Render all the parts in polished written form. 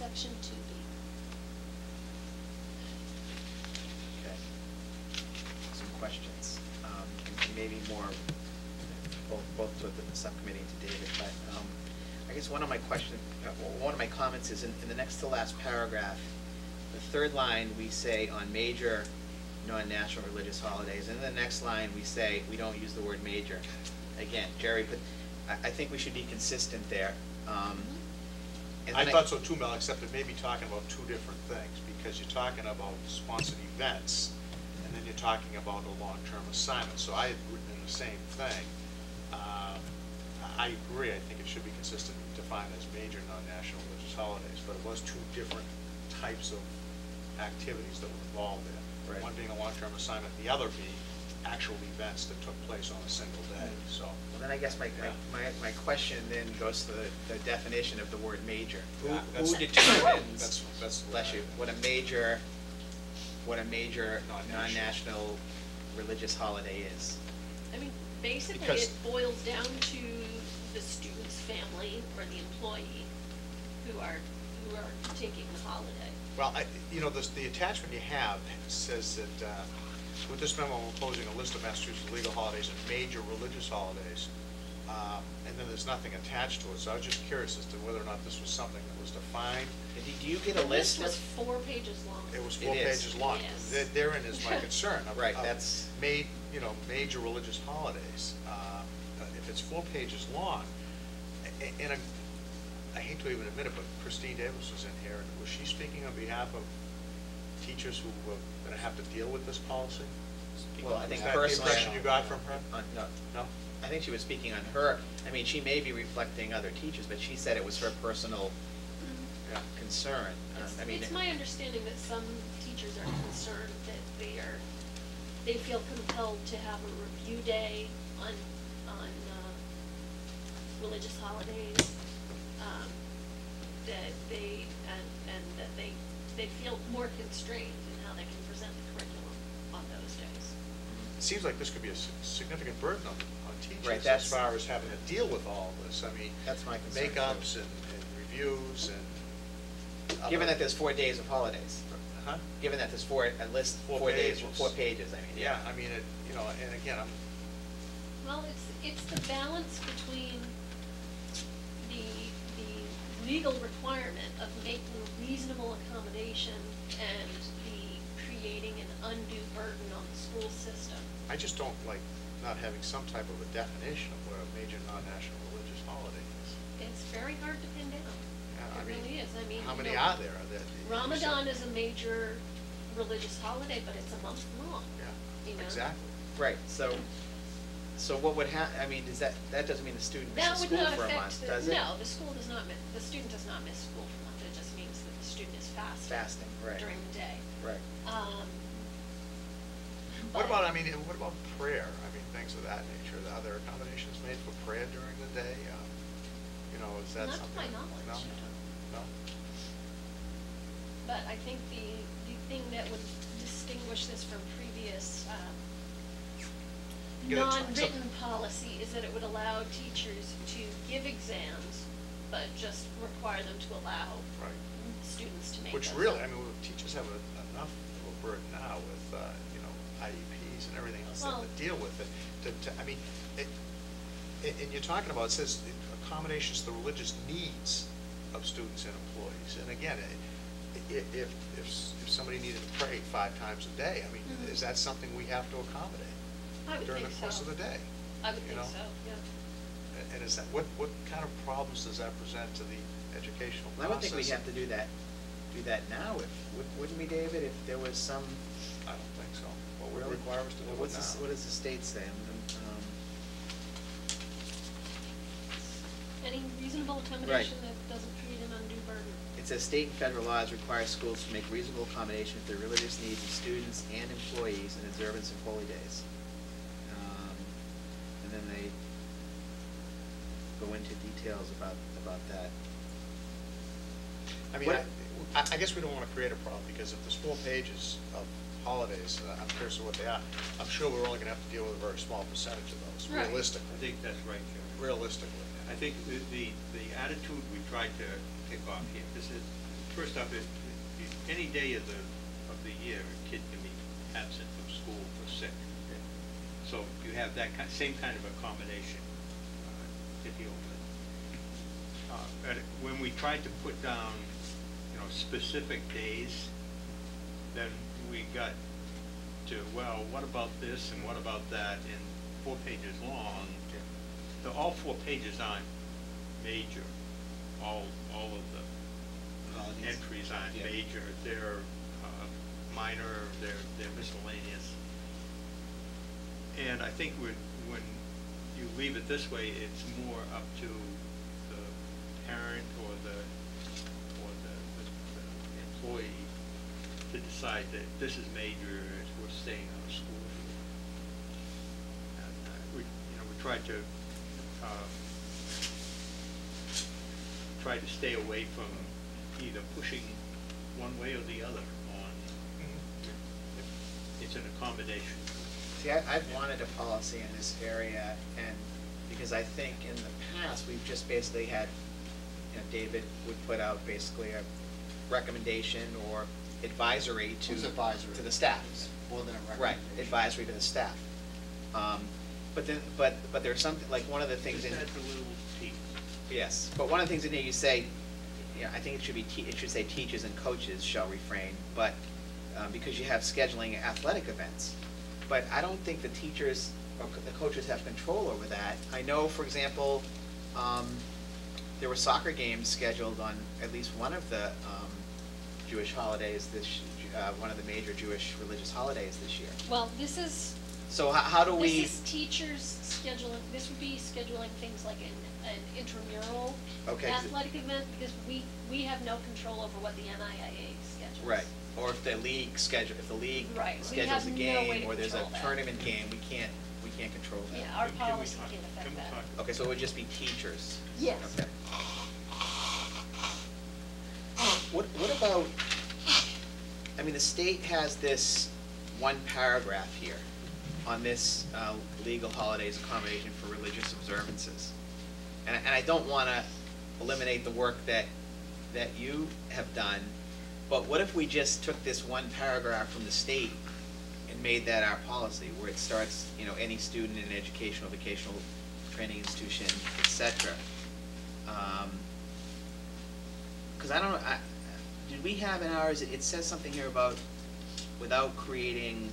section 2B. Okay. Some questions, and maybe more, both to the subcommittee and to David, but I guess one of my comments is in the next to last paragraph, the third line we say on major non-national religious holidays, and in the next line we say we don't use the word major. Again, Jerry, but I think we should be consistent there. And I thought so too, Mel, except it may be talking about two different things, because you're talking about sponsored events, and then you're talking about a long-term assignment. So I had written in the same thing. I agree, I think it should be consistent, defined as major non-national religious holidays, but it was two different types of activities that were involved there. Right. One being a long-term assignment, the other being actual events that took place on a single day. So. Well, then I guess my question then goes to the definition of the word major. Who determines? Bless you. What a major non-national religious holiday is? I mean, basically, it boils down to the student's family or the employee who are taking the holiday. Well, the attachment you have says that with this memo, I'm proposing a list of Massachusetts legal holidays and major religious holidays, and then there's nothing attached to it. So I was just curious as to whether or not this was something that was defined. Do you get a list? The list was 4 pages long. It was 4 pages long. Yes. Therein is my concern. Right. That's major religious holidays. If it's 4 pages long, and I hate to even admit it, but Christine Davis was in here, and was she speaking on behalf of teachers who were going to have to deal with this policy? Well, I think personally, the impression you got from her? No. I think she was speaking on her. I mean, she may be reflecting other teachers, but she said it was her personal concern. It's my understanding that some teachers are concerned that they feel compelled to have a review day on religious holidays. That they feel more constrained in how they can present the curriculum on those days. It seems like this could be a significant burden on teachers, right, as far as having to deal with all this. I mean, that's my concern. Makeups and reviews and. Given that there's 4 days of holidays. Huh? Given that there's 4 days, 4 pages. I mean, yeah. I mean, and again, Well, it's the balance between the legal requirement of making reasonable accommodation and the creating an undue burden on the school system. I just don't like not having some type of a definition of what a major non-national religious holiday is. It's very hard to pin down. Yeah, it really is. I mean, how many are there? Ramadan is a major religious holiday, but it's a month long. Yeah, exactly. Right. So what would happen? I mean, that doesn't mean the student misses school for a month, does it? No, the student does not miss school for a month. It just means that the student is fasting right. during the day. Right. What about prayer? I mean, things of that nature. Are there accommodations made for prayer during the day? Is that not something? Not to my knowledge. No. But I think the thing that would distinguish this from previous non-written policy is that it would allow teachers to give exams, but just require them to allow students to make Which really, I mean, teachers have enough of a burden now with, IEPs and everything else to deal with it. And you're talking about, it says accommodations to the religious needs of students and employees. And again, if somebody needed to pray 5 times a day, I mean, is that something we have to accommodate? During the course of the day. I would think so, yeah. And is that what kind of problems does that present to the educational process? I would think we'd have to do that now. Wouldn't we, David? If there was some. I don't think so. What would require us to do it now? What does the state say? Any reasonable accommodation that doesn't create an undue burden. It says state and federal laws require schools to make reasonable accommodation for the religious needs of students and employees in observance of holy days. And then they go into details about that. I mean, I guess we don't want to create a problem, because if there's 4 pages of holidays, I'm curious of what they are. I'm sure we're only going to have to deal with a very small percentage of those, realistically. I think that's right, Jerry. Realistically. I think the attitude we tried to kick off here, this is first off, any day of the year, a kid can be absent from school or sick. So you have that same kind of accommodation to deal with. When we tried to put down, specific days, then we got to, well, what about this and what about that? And 4 pages long. All 4 pages aren't major. All of the entries aren't major. They're minor. They're miscellaneous. And I think when you leave it this way, it's more up to the parent or the employee to decide that this is major, it's worth staying out of school. And we tried to stay away from either pushing one way or the other on. It's an accommodation. See, I've wanted a policy in this area, and because I think in the past, we've just basically had, David would put out basically a recommendation or advisory to advisory to the staff. It's more than a Right, recommendation. advisory to the staff. But there's something, like one of the things Just in. adds a little teeth. Yes, but one of the things in here you say, I think it should be, it should say teachers and coaches shall refrain, but, because you have scheduling athletic events. But I don't think the teachers or the coaches have control over that. I know, for example, there were soccer games scheduled on at least one of the Jewish holidays, one of the major Jewish religious holidays this year. Well, this is. So how do we? This is teachers scheduling, this would be scheduling things like an intramural Okay. athletic event, because we have no control over what the NIAA schedules. Right, or if the league Right, we schedules have a no game, way to or there's a control that. tournament game, we can't control that. Yeah, our Can we policy talk- can't affect can we that. talk- Okay, so it would just be teachers? Yes. Okay. What about, the state has this one paragraph here on this legal holidays accommodation for religious observances. And I don't want to eliminate the work that you have done, but what if we just took this one paragraph from the state and made that our policy, where it starts, any student in an educational, vocational training institution, et cetera. Because I don't know, did we have in ours, it says something here about without creating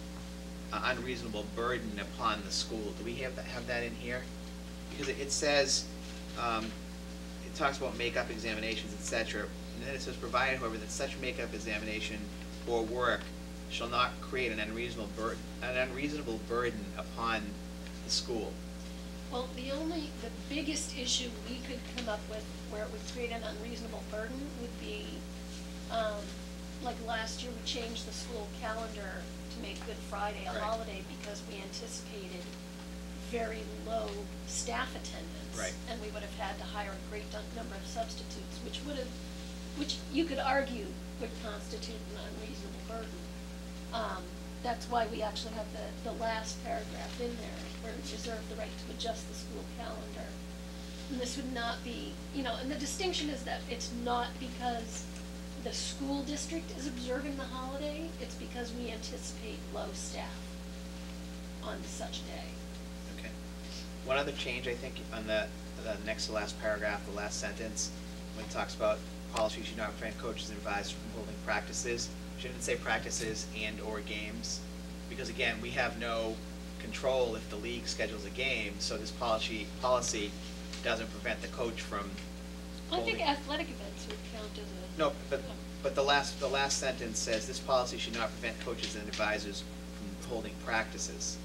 unreasonable burden upon the school. Do we have that in here? Because it says, it talks about make-up examinations, et cetera, and then it says, provided, however, that such make-up examination or work shall not create an unreasonable burden upon the school. Well, the biggest issue we could come up with where it would create an unreasonable burden would be, like last year, we changed the school calendar to make Good Friday a Right. holiday because we anticipated very low staff attendance. Right. And we would have had to hire a great number of substitutes, which you could argue would constitute an unreasonable burden. That's why we actually have the last paragraph in there, where we reserve the right to adjust the school calendar. And this would not be, and the distinction is that it's not because the school district is observing the holiday, it's because we anticipate low staff on such day. Okay. One other change, I think, on the next to last paragraph, the last sentence, when it talks about policy should not prevent coaches and advisors from holding practices, shouldn't say practices and or games, because again, we have no control if the league schedules a game, so this policy doesn't prevent the coach from I think holding. athletic events would count as a. No, but the last sentence says, this policy should not prevent coaches and advisors from holding practices.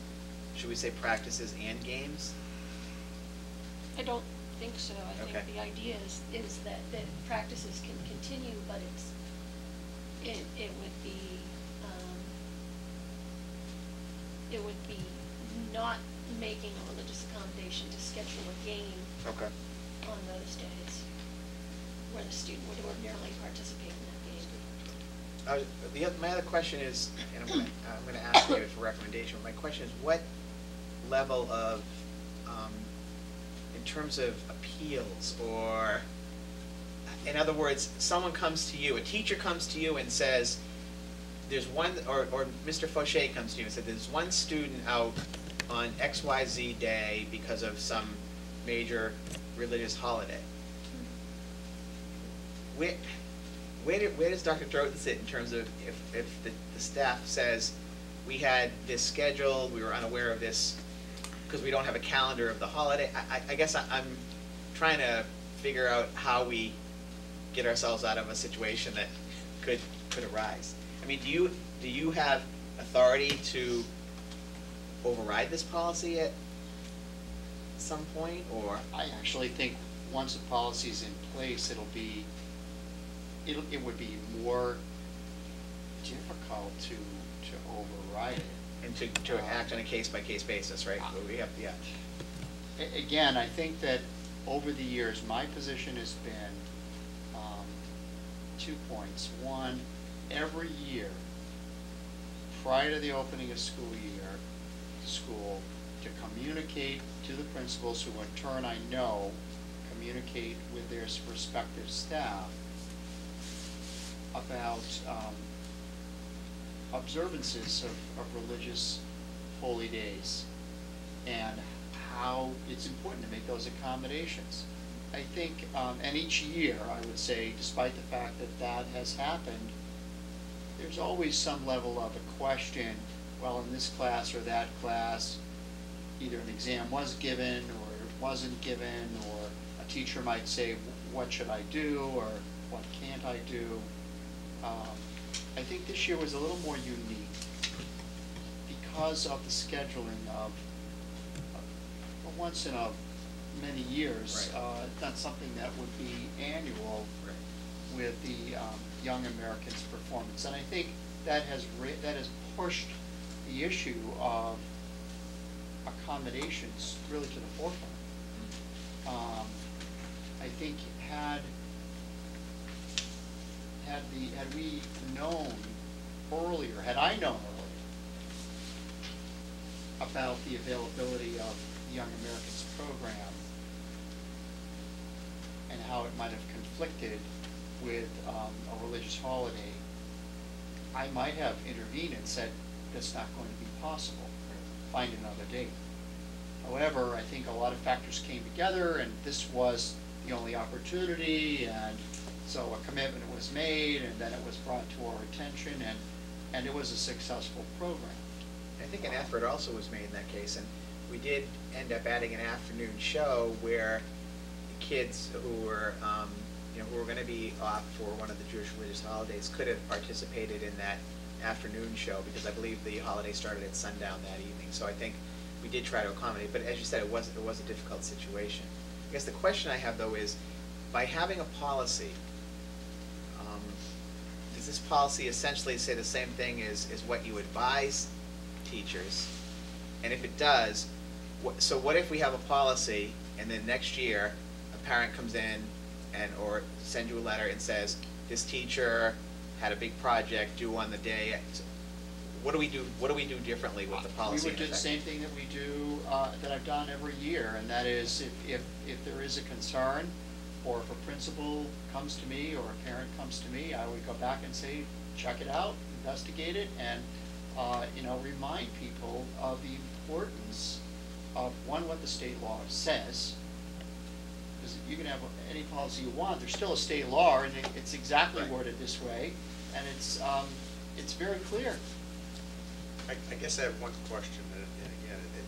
Should we say practices and games? I don't think so. I Okay. think the idea is that practices can continue, but it would be not making a religious accommodation to schedule a game Okay. on those days where the student would ordinarily participate in that game. My other question is, and I'm gonna ask David for recommendation, my question is, what level of, in terms of appeals or in other words, someone comes to you, a teacher comes to you and says, there's one, or Mr. Fauché comes to you and said, there's one student out on XYZ day because of some major religious holiday. Where does Dr. Droton sit in terms of if the staff says, we had this scheduled, we were unaware of this, because we don't have a calendar of the holiday? I guess I'm trying to figure out how we get ourselves out of a situation that could arise. I mean, do you have authority to override this policy at some point, or? I actually think once a policy's in place, it would be more difficult to override it. And to act on a case-by-case basis, right? We have, yeah. Again, I think that over the years, my position has been 2 points. One, every year, prior to the opening of school, to communicate to the principals, who in turn I know communicate with their respective staff about observances of religious holy days and how it's important to make those accommodations. I think, and each year, I would say, despite the fact that that has happened, there's always some level of a question, well, in this class or that class, either an exam was given or it wasn't given, or a teacher might say, what should I do, or what can't I do? I think this year was a little more unique because of the scheduling of once in a many years, Right. not something that would be annual Right. with the Young Americans performance. And I think that has pushed the issue of accommodations really to the forefront. I think had we known earlier, had I known earlier about the availability of the Young Americans program and how it might have conflicted with a religious holiday, I might have intervened and said, that's not going to be possible. Find another date. However, I think a lot of factors came together, and this was the only opportunity, and so a commitment was made, and then it was brought to our attention, and it was a successful program. I think an effort also was made in that case, and we did end up adding an afternoon show where the kids who were, who were going to be off for one of the Jewish religious holidays could have participated in that afternoon show, because I believe the holiday started at sundown that evening. So I think we did try to accommodate, but as you said, it was a difficult situation. I guess the question I have, though, is by having a policy, does this policy essentially say the same thing as what you advise teachers? And if it does, so what if we have a policy and then next year a parent comes in or sends you a letter and says, this teacher had a big project due on the day? What do we do differently with the policy? We would do the same thing that we do, that I've done every year, and that is if there is a concern, or if a principal comes to me or a parent comes to me, I would go back and say, check it out, investigate it, and remind people of the importance of, one, what the state law says, because you can have any policy you want, there's still a state law, and it's exactly worded this way, and it's very clear. I guess I have one question, and again, in the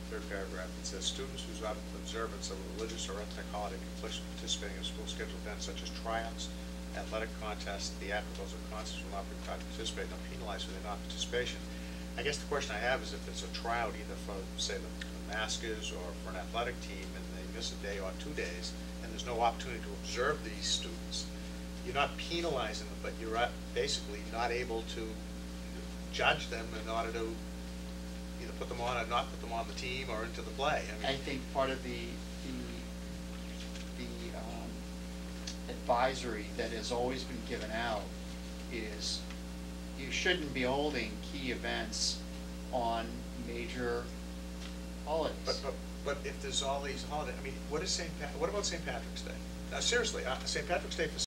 third paragraph, it says, students whose observance of a religious or ethnic holiday conflicts with participating in school scheduled events such as tryouts, athletic contests, theatricals, or concerts will not be required to participate, not penalized for their non-participation. I guess the question I have is if it's a tryout either for, say, the Maskers or for an athletic team, and they miss a day or 2 days, and there's no opportunity to observe these students, you're not penalizing them, but you're basically not able to judge them in order to either put them on or not put them on the team or into the play. I think part of the advisory that has always been given out is you shouldn't be holding key events on major holidays. But if there's all these holidays, what about St. Patrick's Day? Seriously, St. Patrick's Day for